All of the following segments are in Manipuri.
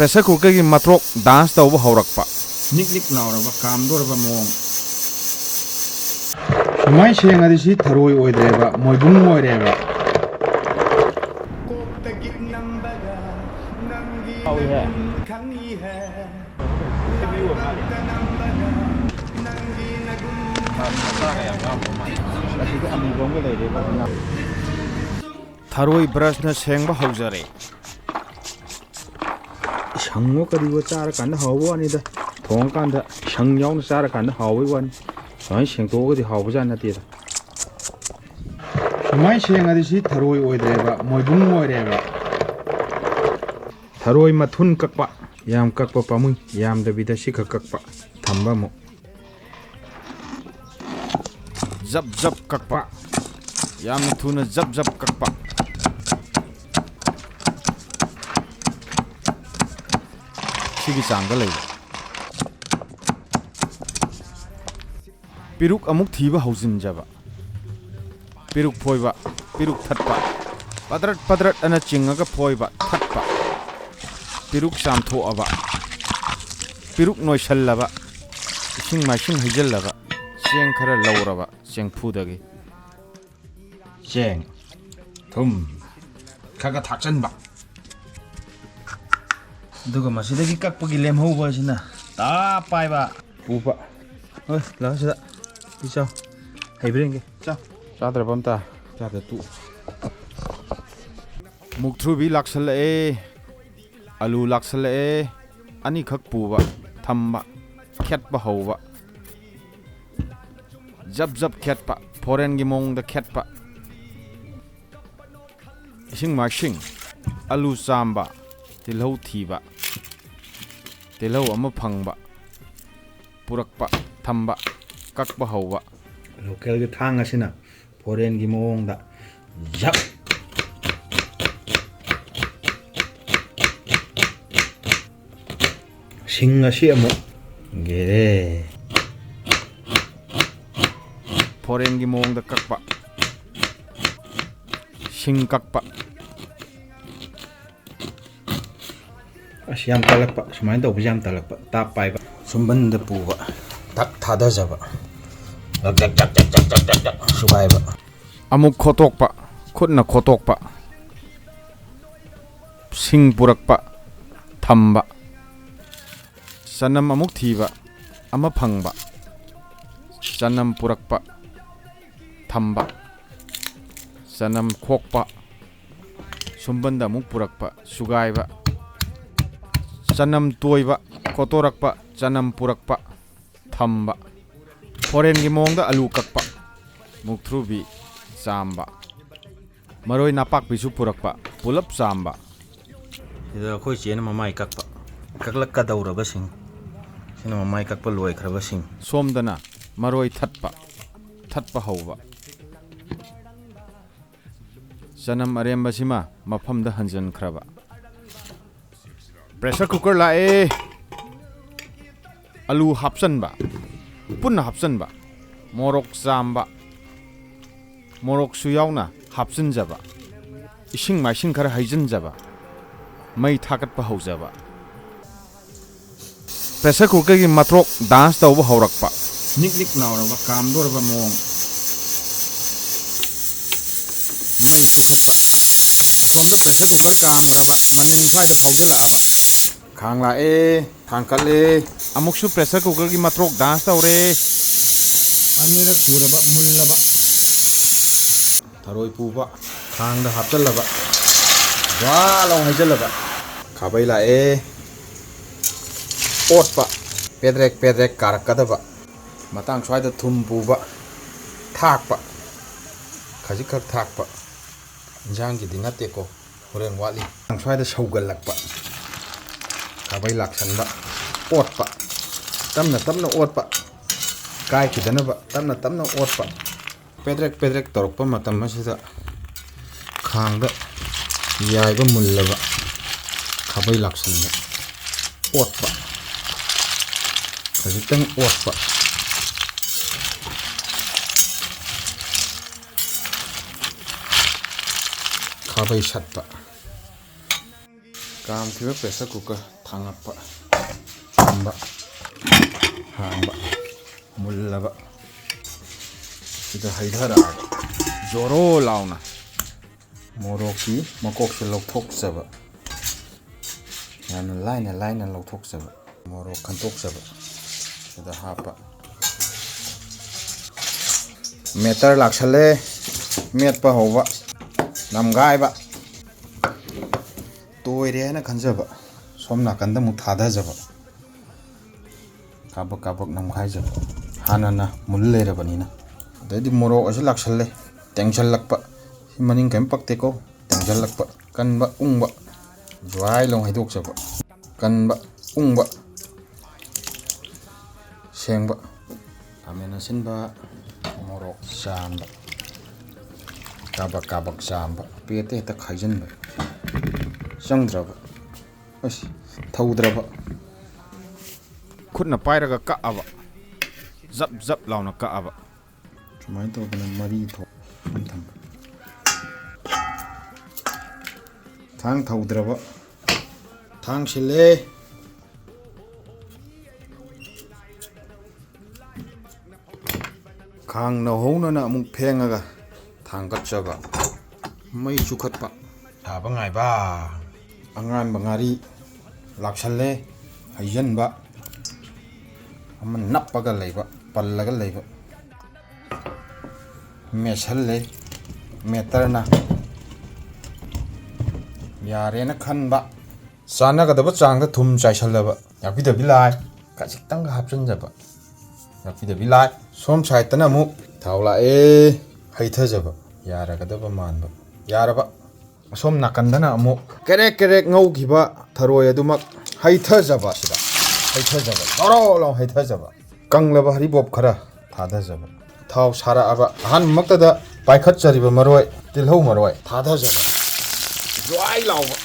ꯄ꯭ꯔꯦꯁꯔ ꯀꯨꯀꯔꯒꯤ ꯃꯇ꯭ꯔꯣꯛ ꯗꯥꯟꯁ ꯇꯧꯕ ꯍꯧꯔꯛꯄ ꯅꯤꯛ ꯅꯤꯛ ꯂꯥꯎꯔꯕ ꯀꯥꯝꯗꯣꯔꯕ ꯃꯑꯣꯡ ꯁꯨꯃꯥꯏ ꯁꯦꯡꯉꯗꯤ ꯁꯤ ꯊꯔꯣꯏ ꯑꯣꯏꯗ꯭ꯔꯦꯕ ꯃꯣꯏꯕꯨꯡ ꯑꯣꯏꯔꯦꯕ ꯊꯔꯣꯏ ꯕ꯭ꯔꯁꯅ ꯁꯦꯡꯕ ꯍꯧꯖꯔꯦ ꯁꯪꯉꯣ ꯀꯔꯤꯒꯣ ꯆꯥꯔꯀꯥꯟꯗ ꯍꯥꯎꯕ ꯋꯥꯅꯤꯗ ꯊꯣꯡꯉꯀꯥꯟꯗ ꯁꯪ ꯌꯥꯎꯅ ꯆꯥꯔꯀꯥꯟꯗ ꯍꯥꯎꯕꯩ ꯋꯥꯅꯤ ꯁꯨꯃꯥꯏꯅ ꯁꯦꯡꯇꯣꯛꯑꯒꯗꯤ ꯍꯥꯎꯕꯖꯥꯠ ꯅꯠꯇꯦꯗ ꯁꯨꯃꯥꯏꯅ ꯁꯦꯡꯉꯗꯤ ꯁꯤ ꯊꯔꯣꯏ ꯑꯣꯏꯗ꯭ꯔꯦꯕ ꯃꯣꯏꯕꯨꯡ ꯑꯣꯏꯔꯦꯕ ꯊꯔꯣꯏ ꯃꯊꯨꯟ ꯀꯛꯄ ꯌꯥꯝ ꯀꯛꯄ ꯄꯥꯝꯃꯨꯏ ꯌꯥꯝꯗꯕꯤꯗ ꯁꯤꯈꯛ ꯀꯛꯄ ꯊꯝꯕ ꯑꯃꯨꯛ ꯖꯞ ꯖꯞ ꯀꯛꯄ ꯌꯥꯝꯅ ꯊꯨꯅ ꯖꯞ ꯖꯞ ꯀꯛꯄ ꯁꯤꯒꯤ ꯆꯥꯡꯗ ꯂꯩꯕ ꯄꯤꯔꯨꯛ ꯑꯃꯨꯛ ꯊꯤꯕ ꯍꯧꯖꯤꯟꯖꯕ ꯄꯤꯔꯨꯛ ꯐꯣꯏꯕ ꯄꯤꯔꯨꯛ ꯊꯠꯄ ꯄꯗ꯭ꯔꯠ ꯄꯗ꯭ꯔꯠ ꯑꯅ ꯆꯤꯡꯉꯒ ꯐꯣꯏꯕ ꯊꯠꯄ ꯄꯤꯔꯨꯛ ꯆꯥꯝꯊꯣꯛꯑꯕ ꯄꯤꯔꯨꯛ ꯅꯣꯏꯁꯜꯂꯕ ꯏꯁꯤꯡ ꯃꯥꯏꯁꯤꯡ ꯍꯩꯖꯤꯜꯂꯕ ꯆꯦꯡ ꯈꯔ ꯂꯧꯔꯕ ꯆꯦꯡꯐꯨꯗꯒꯤ ꯆꯦꯡ ꯊꯨꯝ ꯈꯔ ꯊꯥꯛꯆꯟꯕ ꯑꯗꯨꯒ ꯃꯁꯤꯗꯒꯤ ꯀꯛꯄꯒꯤ ꯂꯦꯝꯍꯧꯕ ꯑꯁꯤꯅ ꯇꯥꯞ ꯄꯥꯏꯕ ꯄꯨꯕ ꯍꯣꯏ ꯂꯥꯛꯑꯣ ꯁꯤꯗ ꯆꯥꯎ ꯍꯩꯕ꯭ꯔꯦꯡꯒꯦ ꯆꯥꯎ ꯆꯥꯗ꯭ꯔꯕ ꯑꯝꯇ ꯆꯥꯗ ꯇꯨ ꯃꯨꯛꯊ꯭ꯔꯨꯕꯤ ꯂꯥꯛꯁꯜꯂꯛꯑꯦ ꯑꯂꯨ ꯂꯥꯛꯁꯜꯂꯛꯑꯦ ꯑꯅꯤꯈꯛ ꯄꯨꯕ ꯊꯝꯕ ꯈꯦꯠꯄ ꯍꯧꯕ ꯖꯞ ꯖꯞ ꯈꯦꯠꯄ ꯐꯣꯔꯦꯟꯒꯤ ꯃꯑꯣꯡꯗ ꯈꯦꯠꯄ ꯏꯁꯤꯡ ꯃꯥꯏꯁꯤꯡ ꯑꯂꯨ ꯆꯥꯝꯕ ꯇꯤꯜꯍꯧ ꯊꯤꯕ ꯇꯤꯜꯍꯧ ꯑꯃ ꯐꯪꯕ ꯄꯨꯔꯛꯄ ꯊꯝꯕ ꯀꯛꯄ ꯍꯧꯕ ꯂꯣꯀꯦꯜꯒꯤ ꯊꯥꯡ ꯑꯁꯤꯅ ꯐꯣꯔꯦꯟꯒꯤ ꯃꯑꯣꯡꯗ ꯖꯞ ꯁꯤꯡ ꯑꯁꯤ ꯑꯃꯨꯛ ꯒꯦꯔꯦ ꯐꯣꯔꯦꯟꯒꯤ ꯃꯑꯣꯡꯗ ꯀꯛꯄ ꯁꯤꯡ ꯀꯛꯄ ꯑꯁ ꯌꯥꯝ ꯇꯜꯂꯛꯄ ꯁꯨꯃꯥꯏꯅ ꯇꯧꯕꯁꯦ ꯌꯥꯝ ꯇꯜꯂꯛꯄ ꯇꯥꯞ ꯄꯥꯏꯕ ꯁꯨꯝꯕꯟꯗ ꯄꯨꯕ ꯊꯛ ꯊꯥꯗꯖꯕ ꯖꯛ ꯖꯛ ꯖꯛ ꯖꯛ ꯖꯛ ꯖꯛ ꯖꯛ ꯁꯨꯒꯥꯏꯕ ꯑꯃꯨꯛ ꯈꯣꯠꯇꯣꯛꯄ ꯈꯨꯠꯅ ꯈꯣꯠꯇꯣꯛꯄ ꯁꯤꯡ ꯄꯨꯔꯛꯄ ꯊꯝꯕ ꯆꯅꯝ ꯑꯃꯨꯛ ꯊꯤꯕ ꯑꯃ ꯐꯪꯕ ꯆꯅꯝ ꯄꯨꯔꯛꯄ ꯊꯝꯕ ꯆꯅꯝ ꯈꯣꯛꯄ ꯁꯨꯝꯕꯟꯗ ꯑꯃꯨꯛ ꯄꯨꯔꯛꯄ ꯁꯨꯒꯥꯏꯕ ꯆꯅꯝ ꯇꯣꯏꯕ ꯈꯣꯠꯇꯣꯔꯛꯄ ꯆꯅꯝ ꯄꯨꯔꯛꯄ ꯊꯝꯕ ꯐꯣꯔꯦꯟꯒꯤ ꯃꯑꯣꯡꯗ ꯑꯂꯨ ꯀꯛꯄ ꯃꯨꯛꯊ꯭ꯔꯨꯕꯤ ꯆꯥꯝꯕ ꯃꯔꯣꯏ ꯅꯥꯄꯥꯛꯄꯤꯁꯨ ꯄꯨꯔꯛꯄ ꯄꯨꯂꯞ ꯆꯥꯝꯕ ꯁꯤꯗ ꯑꯩꯈꯣꯏ ꯆꯦꯅ ꯃꯃꯥꯏ ꯀꯛꯄ ꯀꯛꯂꯛꯀꯗꯧꯔꯕꯁꯤꯡ ꯁꯤꯅ ꯃꯃꯥꯏ ꯀꯛꯄ ꯂꯣꯏꯈ꯭ꯔꯕꯁꯤꯡ ꯁꯣꯝꯗꯅ ꯃꯔꯣꯏ ꯊꯠꯄ ꯍꯧꯕ ꯆꯅꯝ ꯑꯔꯦꯝꯕꯁꯤꯃ ꯃꯐꯝꯗ ꯍꯟꯖꯤꯟꯈ꯭ꯔꯕ ꯄ꯭ꯔꯦꯁꯔ ꯀꯨꯀꯔ ꯂꯥꯛꯑꯦ ꯑꯂꯨ ꯍꯥꯞꯆꯟꯕ ꯄꯨꯟꯅ ꯍꯥꯞꯆꯟꯕ ꯃꯣꯔꯣꯛ ꯆꯥꯝꯕ ꯃꯣꯔꯣꯛꯁꯨ ꯌꯥꯎꯅ ꯍꯥꯞꯆꯤꯟꯖꯕ ꯏꯁꯤꯡ ꯃꯥꯏꯁꯤꯡ ꯈꯔ ꯍꯩꯖꯤꯟꯖꯕ ꯃꯩ ꯊꯥꯒꯠꯄ ꯍꯧꯖꯕ ꯄ꯭ꯔꯦꯁꯔ ꯀꯨꯀꯔꯒꯤ ꯃꯇ꯭ꯔꯣꯛ ꯗꯥꯟꯁ ꯇꯧꯕ ꯍꯧꯔꯛꯄ ꯅꯤꯛ ꯅꯤꯛ ꯂꯥꯎꯔꯕ ꯀꯥꯝꯗꯣꯔꯕ ꯃꯑꯣꯡ ꯃꯩ ꯊꯥꯒꯠꯄ ꯑꯁꯣꯝꯗ ꯄ꯭ꯔꯦꯁꯔ ꯀꯨꯀꯔ ꯀꯥꯝꯈ꯭ꯔꯕ ꯃꯅꯤꯟ ꯁ꯭ꯋꯥꯏꯗ ꯐꯥꯎꯖꯤꯜꯂꯛꯑꯕ ꯈꯥꯡ ꯂꯥꯛꯑꯦ ꯈꯥꯡ ꯀꯠꯂꯦ ꯑꯃꯨꯛꯁꯨ ꯄ꯭ꯔꯦꯁꯔ ꯀꯨꯀꯔꯒꯤ ꯃꯇ꯭ꯔꯣꯛ ꯗꯥꯟꯁ ꯇꯧꯔꯦ ꯑꯅꯤꯔꯛ ꯁꯨꯔꯕ ꯃꯨꯜꯂꯕ ꯊꯔꯣꯏ ꯄꯨꯕ ꯈꯥꯡꯗ ꯍꯥꯞꯆꯜꯂꯕ ꯋꯥ ꯂꯥꯎ ꯍꯩꯖꯜꯂꯕ ꯈꯥꯕꯩ ꯂꯥꯛꯑꯦ ꯑꯣꯠꯄ ꯄꯦꯗ꯭ꯔꯦꯛ ꯄꯦꯗ꯭ꯔꯦꯛ ꯀꯥꯔꯛꯀꯗꯕ ꯃꯇꯥꯡ ꯁ꯭ꯋꯥꯏꯗ ꯊꯨꯝ ꯄꯨꯕ ꯊꯥꯛꯄ ꯈꯖꯤꯛꯈꯛ ꯊꯥꯛꯄ ꯏꯟꯖꯥꯡꯒꯤꯗꯤ ꯅꯠꯇꯦꯀꯣ ꯍꯣꯔꯦꯟ ꯋꯥꯠꯂꯤ ꯁ꯭ꯋꯥꯏꯗ ꯁꯧꯒꯠꯂꯛꯄ ꯈꯥꯕꯩ ꯂꯥꯛꯁꯟꯕ ꯑꯣꯠꯄ ꯇꯞꯅ ꯇꯞꯅ ꯑꯣꯠꯄ ꯀꯥꯏꯈꯤꯗꯅꯕ ꯇꯞꯅ ꯇꯞꯅ ꯑꯣꯠꯄ ꯄꯦꯗ꯭ꯔꯦꯛ ꯄꯦꯗ꯭ꯔꯦꯛ ꯇꯧꯔꯛꯄ ꯃꯇꯝ ꯑꯁꯤꯗ ꯈꯥꯡꯗ ꯌꯥꯏꯕ ꯃꯨꯜꯂꯕ ꯈꯥꯕꯩ ꯂꯥꯛꯁꯟꯕ ꯑꯣꯠꯄ ꯈꯖꯤꯛꯇꯪ ꯑꯣꯠꯄ ꯈꯥꯕꯩ ꯁꯠꯄ ꯀꯥꯝꯈꯤꯕ ꯄ꯭ꯔꯦꯁꯔ ꯀꯨꯀꯔ ꯊꯥꯡꯒꯠꯄ ꯆꯨꯝꯕ ꯍꯥꯡꯕ ꯃꯨꯜꯂꯕ ꯁꯤꯗ ꯍꯩꯊꯔꯛꯑꯒ ꯖꯣꯔꯣ ꯂꯥꯎꯅ ꯃꯣꯔꯣꯛꯀꯤ ꯃꯀꯣꯛꯁꯦ ꯂꯧꯊꯣꯛꯆꯕ ꯌꯥꯝꯅ ꯂꯥꯏꯅ ꯂꯧꯊꯣꯛꯆꯕ ꯃꯣꯔꯣꯛ ꯈꯟꯇꯣꯛꯆꯕ ꯁꯤꯗ ꯍꯥꯞꯄ ꯃꯦꯇꯔ ꯂꯥꯛꯁꯜꯂꯦ ꯃꯦꯠꯄ ꯍꯧꯕ ꯅꯝꯒꯥꯏꯕ ꯇꯣꯏꯔꯦ ꯍꯥꯏꯅ ꯈꯟꯖꯕ ꯁꯣꯝ ꯅꯥꯀꯟꯗ ꯑꯃꯨꯛ ꯊꯥꯗꯖꯕ ꯀꯥꯕꯛ ꯅꯝꯈꯥꯏꯖꯕ ꯍꯥꯟꯅꯅ ꯃꯨꯜ ꯂꯩꯔꯕꯅꯤꯅ ꯑꯗꯩꯗꯤ ꯃꯣꯔꯣꯛ ꯑꯁꯤ ꯂꯥꯛꯁꯜꯂꯦ ꯇꯦꯡꯁꯜꯂꯛꯄ ꯁꯤ ꯃꯅꯤꯡ ꯀꯔꯤꯝ ꯄꯛꯇꯦꯀꯣ ꯇꯦꯡꯁꯜꯂꯛꯄ ꯀꯟꯕ ꯎꯪꯕ ꯖ꯭ꯋꯥꯏ ꯂꯥꯎ ꯍꯩꯗꯣꯛꯆꯕ ꯀꯟꯕ ꯎꯪꯕ ꯁꯦꯡꯕ ꯈꯥꯃꯦꯟ ꯑꯁꯤꯟꯕ ꯃꯣꯔꯣꯛ ꯆꯥꯝꯕ ꯀꯥꯕꯛ ꯆꯥꯝꯕ ꯄꯦꯠꯇ ꯍꯦꯛꯇ ꯈꯥꯏꯖꯤꯟꯕ ꯆꯪꯗ꯭ꯔꯕ ꯑꯁ ꯊꯧꯗ꯭ꯔꯕ ꯈꯨꯠꯅ ꯄꯥꯏꯔꯒ ꯀꯛꯑꯕ ꯖꯞ ꯂꯥꯎꯅ ꯀꯛꯑꯕ ꯁꯨꯃꯥꯏꯅ ꯇꯧꯗꯅ ꯃꯔꯤ ꯊꯝꯕ ꯊꯥꯡ ꯊꯧꯗ꯭ꯔꯕ ꯊꯥꯡ ꯁꯤꯜꯂꯦ ꯈꯥꯡꯅ ꯍꯧꯅꯅ ꯑꯃꯨꯛ ꯐꯦꯡꯉꯒ ꯊꯥꯡꯒꯠꯆꯕ ꯃꯩ ꯆꯨꯈꯠꯄ ꯁꯥꯕ ꯉꯥꯏꯕ ꯑꯉꯥꯟꯕ ꯉꯥꯔꯤ ꯂꯥꯛꯁꯜꯂꯦ ꯍꯩꯖꯤꯟꯕ ꯑꯃ ꯅꯞꯄꯒ ꯂꯩꯕ ꯄꯜꯂꯒ ꯂꯩꯕ ꯃꯦꯠꯁꯜꯂꯦ ꯃꯦꯇꯔꯅ ꯌꯥꯔꯦꯅ ꯈꯟꯕ ꯆꯥꯟꯅꯒꯗꯕ ꯆꯥꯡꯗ ꯊꯨꯝ ꯆꯥꯏꯁꯜꯂꯕ ꯌꯥꯛꯄꯤꯗꯕꯤ ꯂꯥꯏ ꯈꯖꯤꯛꯇꯪꯒ ꯍꯥꯞꯆꯤꯟꯖꯕ ꯌꯥꯛꯄꯤꯗꯕꯤ ꯂꯥꯏ ꯁꯣꯝ ꯁꯥꯏꯠꯇꯅ ꯑꯃꯨꯛ ꯊꯥꯎ ꯂꯥꯛꯑꯦ ꯍꯩꯊꯖꯕ ꯌꯥꯔꯒꯗꯕ ꯃꯥꯟꯕ ꯌꯥꯔꯕ ꯑꯁꯣꯝ ꯅꯥꯀꯟꯗꯅ ꯑꯃꯨꯛ ꯀꯦꯔꯦꯛ ꯉꯧꯈꯤꯕ ꯊꯔꯣꯏ ꯑꯗꯨꯃꯛ ꯍꯩꯊꯖꯕ ꯁꯤꯗ ꯍꯩꯊꯖꯕ ꯇꯧꯔꯣ ꯂꯥꯎ ꯍꯩꯊꯖꯕ ꯀꯪꯂꯕ ꯍꯔꯤꯕꯣꯞ ꯈꯔ ꯊꯥꯗꯖꯕ ꯊꯥꯎ ꯁꯥꯔꯛꯑꯕ ꯑꯍꯥꯟꯕꯃꯛꯇꯗ ꯄꯥꯏꯈꯠꯆꯔꯤꯕ ꯃꯔꯣꯏ ꯇꯤꯜꯍꯧ ꯃꯔꯣꯏ ꯊꯥꯗꯖꯕ ꯖ꯭ꯋꯥꯏ ꯂꯥꯎꯕ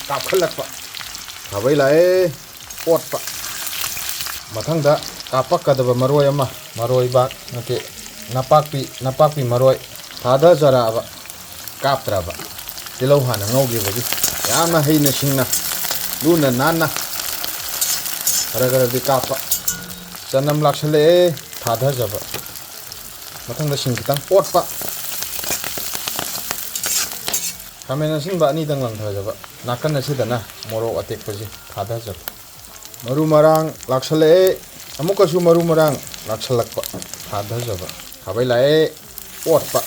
ꯀꯥꯞꯈꯠꯂꯛꯄ ꯈꯥꯕꯩ ꯂꯥꯛꯑꯦ ꯑꯣꯠꯄ ꯃꯊꯪꯗ ꯀꯥꯞꯄꯛꯀꯗꯕ ꯃꯔꯣꯏ ꯑꯃ ꯃꯔꯣꯏꯕꯥꯛ ꯅꯠꯇꯦ ꯅꯄꯥꯛꯄꯤ ꯃꯔꯣꯏ ꯊꯥꯗꯖꯔꯛꯑꯕ ꯀꯥꯞꯇ꯭ꯔꯕ ꯇꯤꯜꯍꯧ ꯍꯥꯟꯅ ꯉꯧꯈꯤꯕꯒꯤ ꯌꯥꯝꯅ ꯍꯩꯅ ꯁꯤꯡꯅ ꯂꯨꯅ ꯅꯥꯟꯅ ꯈꯔꯗꯤ ꯀꯥꯞꯄ ꯆꯅꯝ ꯂꯥꯛꯁꯜꯂꯛꯑꯦ ꯊꯥꯗꯖꯕ ꯃꯊꯪꯗ ꯁꯤꯡ ꯈꯤꯇꯪ ꯑꯣꯠꯄ ꯈꯥꯃꯦꯟ ꯑꯁꯤꯟꯕ ꯑꯅꯤꯗꯪ ꯂꯪꯊꯖꯕ ꯅꯥꯀꯟ ꯑꯁꯤꯗꯅ ꯃꯣꯔꯣꯛ ꯑꯇꯦꯛꯄꯁꯤ ꯊꯥꯗꯖꯕ ꯃꯔꯨ ꯃꯔꯥꯡ ꯂꯥꯛꯁꯜꯂꯛꯑꯦ ꯑꯃꯨꯛꯀꯁꯨ ꯃꯔꯨ ꯃꯔꯥꯡ ꯂꯥꯛꯁꯜꯂꯛꯄ ꯊꯥꯗꯖꯕ ꯈꯥꯕꯩ ꯂꯥꯛꯑꯦ ꯑꯣꯠꯄ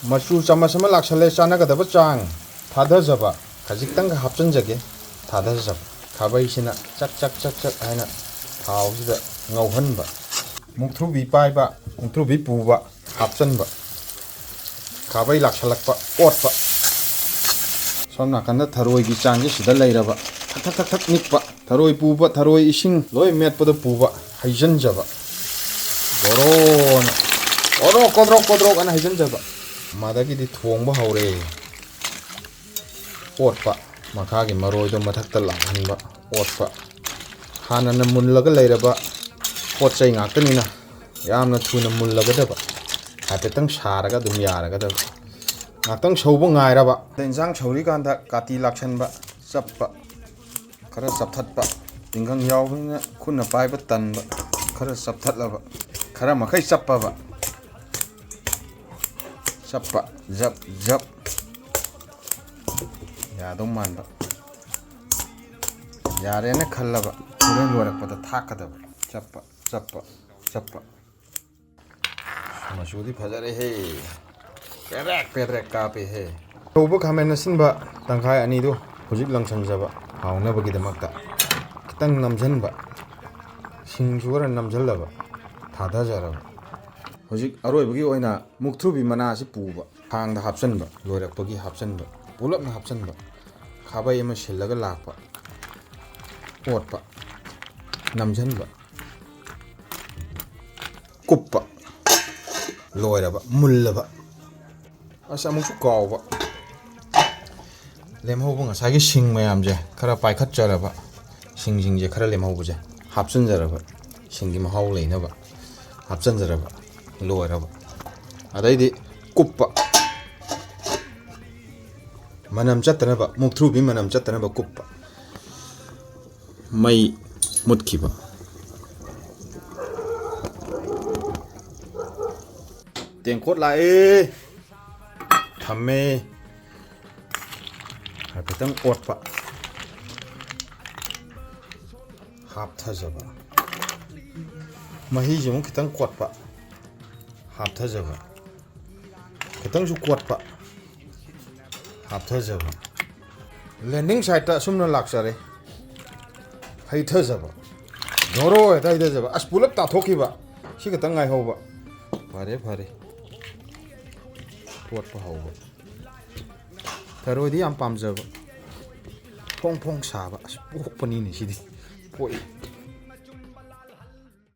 ꯃꯆꯨ ꯆꯃꯁ ꯑꯃ ꯂꯥꯛꯁꯜꯂꯦ ꯆꯥꯟꯅꯒꯗꯕ ꯆꯥꯡ ꯊꯥꯗꯖꯕ ꯈꯖꯤꯛꯇꯪꯒ ꯍꯥꯞꯆꯤꯟꯖꯒꯦ ꯊꯥꯗꯖꯕ ꯈꯥꯕꯩꯁꯤꯅ ꯆꯛ ꯍꯥꯏꯅ ꯊꯥꯎꯁꯤꯗ ꯉꯧꯍꯟꯕ ꯃꯨꯛꯊ꯭ꯔꯨꯕꯤ ꯄꯥꯏꯕ ꯃꯨꯛꯊ꯭ꯔꯨꯕꯤ ꯄꯨꯕ ꯍꯥꯞꯆꯟꯕ ꯈꯥꯕꯩ ꯂꯥꯛꯁꯜꯂꯛꯄ ꯑꯣꯠꯄ ꯁꯣꯝ ꯅꯥꯀꯟꯗ ꯊꯔꯣꯏꯒꯤ ꯆꯥꯡꯁꯦ ꯁꯤꯗ ꯂꯩꯔꯕ ꯊꯛ ꯅꯤꯛꯄ ꯊꯔꯣꯏ ꯄꯨꯕ ꯊꯔꯣꯏ ꯏꯁꯤꯡ ꯂꯣꯏ ꯃꯦꯠꯄꯗ ꯄꯨꯕ ꯍꯩꯖꯟꯖꯕ ꯒꯣꯔꯣꯅ ꯀꯣꯗ꯭ꯔꯣꯛ ꯑꯅ ꯍꯩꯖꯟꯖꯕ ꯃꯗꯒꯤꯗꯤ ꯊꯣꯡꯕ ꯍꯧꯔꯦ ꯑꯣꯠꯄ ꯃꯈꯥꯒꯤ ꯃꯔꯣꯏꯗꯣ ꯃꯊꯛꯇ ꯂꯥꯛꯍꯟꯕ ꯑꯣꯠꯄ ꯍꯥꯟꯅꯅ ꯃꯨꯜꯂꯒ ꯂꯩꯔꯕ ꯄꯣꯠ ꯆꯩ ꯉꯥꯛꯇꯅꯤꯅ ꯌꯥꯝꯅ ꯊꯨꯅ ꯃꯨꯜꯂꯒꯗꯕ ꯍꯥꯏꯐꯦꯠꯇꯪ ꯁꯥꯔꯒ ꯑꯗꯨꯝ ꯌꯥꯔꯒꯗꯕ ꯉꯥꯛꯇꯪ ꯁꯧꯕ ꯉꯥꯏꯔꯕ ꯏꯟꯁꯥꯡ ꯁꯧꯔꯤꯀꯥꯟꯗ ꯀꯥꯇꯤ ꯂꯥꯛꯁꯟꯕ ꯆꯞꯄ ꯈꯔ ꯆꯞꯊꯠꯄ ꯇꯤꯡꯒꯪ ꯌꯥꯎꯕꯅꯤꯅ ꯈꯨꯠꯅ ꯄꯥꯏꯕ ꯇꯟꯕ ꯈꯔ ꯆꯞꯊꯠꯂꯕ ꯈꯔ ꯃꯈꯩ ꯆꯞꯄꯕ ꯆꯞꯄ ꯖꯞ ꯌꯥꯗꯧ ꯃꯥꯟꯕ ꯌꯥꯔꯦꯅ ꯈꯜꯂꯕ ꯍꯣꯔꯦꯟ ꯂꯣꯏꯔꯛꯄꯗ ꯊꯥꯛꯀꯗꯕ ꯆꯞꯄ ꯃꯆꯨꯗꯤ ꯐꯖꯔꯦꯍꯦ ꯄꯦꯗ꯭ꯔꯦꯛ ꯀꯥꯞꯄꯦꯍꯦ ꯇꯧꯕ ꯈꯥꯃꯦꯟ ꯑꯁꯤꯟꯕ ꯇꯪꯈꯥꯏ ꯑꯅꯤꯗꯨ ꯍꯧꯖꯤꯛ ꯂꯪꯁꯟꯖꯕ ꯍꯥꯎꯅꯕꯒꯤꯗꯃꯛꯇ ꯈꯤꯇꯪ ꯅꯝꯁꯤꯟꯕ ꯁꯤꯡꯁꯨ ꯈꯔ ꯅꯝꯁꯤꯜꯂꯕ ꯊꯥꯗꯖꯔꯕ ꯍꯧꯖꯤꯛ ꯑꯔꯣꯏꯕꯒꯤ ꯑꯣꯏꯅ ꯃꯨꯛꯊ꯭ꯔꯨꯕꯤ ꯃꯅꯥꯁꯤ ꯄꯨꯕ ꯈꯥꯡꯗ ꯍꯥꯞꯆꯟꯕ ꯂꯣꯏꯔꯛꯄꯒꯤ ꯍꯥꯞꯆꯟꯕ ꯄꯨꯂꯞꯅ ꯍꯥꯞꯆꯟꯕ ꯈꯥꯕꯩ ꯑꯃ ꯁꯤꯜꯂꯒ ꯂꯥꯛꯄ ꯑꯣꯠꯄ ꯅꯝꯁꯤꯟꯕ ꯀꯨꯞꯄ ꯂꯣꯏꯔꯕ ꯃꯨꯜꯂꯕ ꯑꯁ ꯑꯃꯨꯛꯁꯨ ꯀꯥꯎꯕ ꯂꯦꯝꯍꯧꯕ ꯉꯁꯥꯏꯒꯤ ꯁꯤꯡ ꯃꯌꯥꯝꯁꯦ ꯈꯔ ꯄꯥꯏꯈꯠꯆꯔꯕ ꯁꯤꯡꯁꯦ ꯈꯔ ꯂꯦꯝꯍꯧꯕꯁꯦ ꯍꯥꯞꯆꯤꯟꯖꯔꯕ ꯁꯤꯡꯒꯤ ꯃꯍꯥꯎ ꯂꯩꯅꯕ ꯍꯥꯞꯆꯤꯟꯖꯔꯕ ꯂꯣꯏꯔꯕ ꯑꯗꯩꯗꯤ ꯀꯨꯞꯄ manam chattanaba muktrubi manam chattanaba kuppa mai mutkiba tengkot lae thamme haipetang otpa hap thajaba mahi jemu kitang kotpa hap thajaba kitang su kotpa hap thajaba landing site ta sumna laksare hai thajaba doro dai thajaba as pulap ta thokiba si kitang ngai hoba phare phare kotpa hoba tharoi di am pamjaba phong phong saba as pokpani ni sidi poi